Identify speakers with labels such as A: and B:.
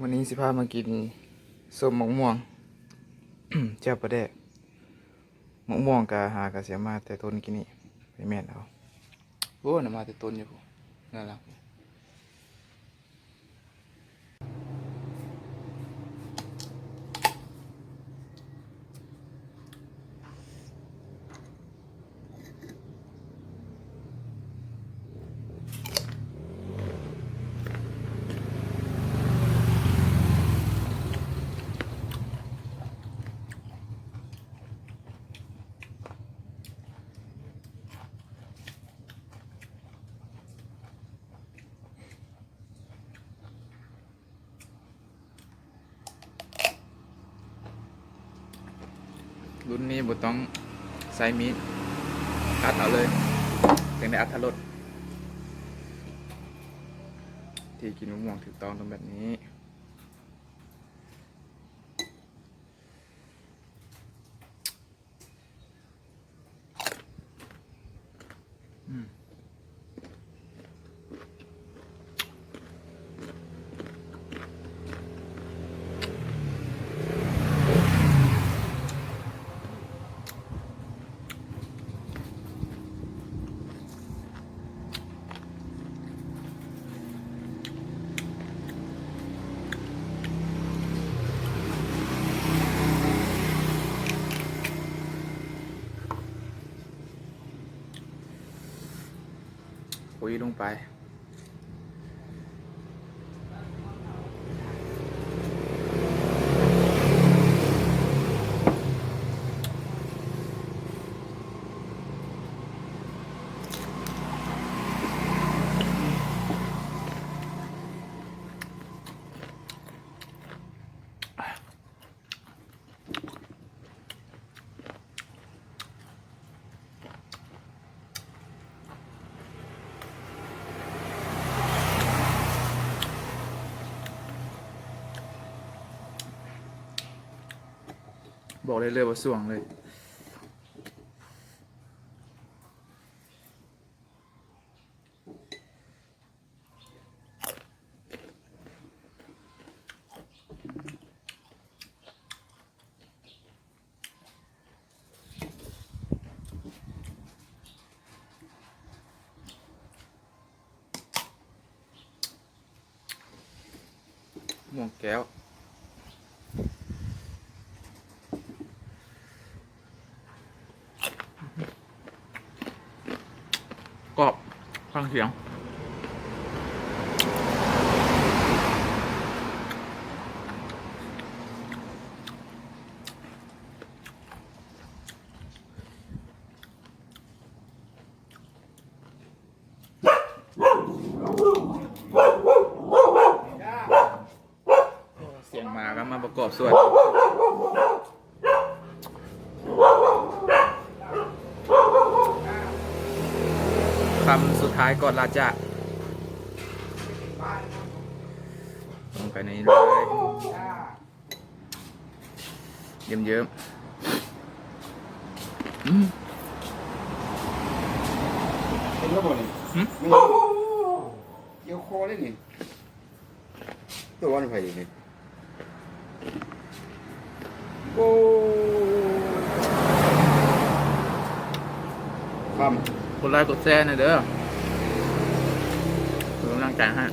A: วันนี้สิพามากินส้มมะม่วง เจ้าประเดกมะม่วงกะหากะเสียมาแต่ต้นกินนี่ไปแม่นเอาโอ้น่ะมาแต่ต้นอยู่พุ่นนั่นล่ะรุ่นนี้บ่ต้องใส่มีดอัดเอาเลยถึงได้อัดทรสที่กินมะม่วงถูกต้องต้องแบบนี้ปุ๋ยลงไปบอกเลยเลยว่าส่วงเลยม่วงแก้วกรอบฟังเสียงเสียงหมาก็มาประกอบส่วนคำสุดท้ายก่อนลาจากลงไปในนี้เลยเยิ้มๆ
B: เป็นระบบนี่ไม่เกี่ยวคอเลยนี่ตัววันไฟนี่โอ้คำ
A: กดไลค์กดแชร์หน่อยเด้อเป็นกำลังใจให้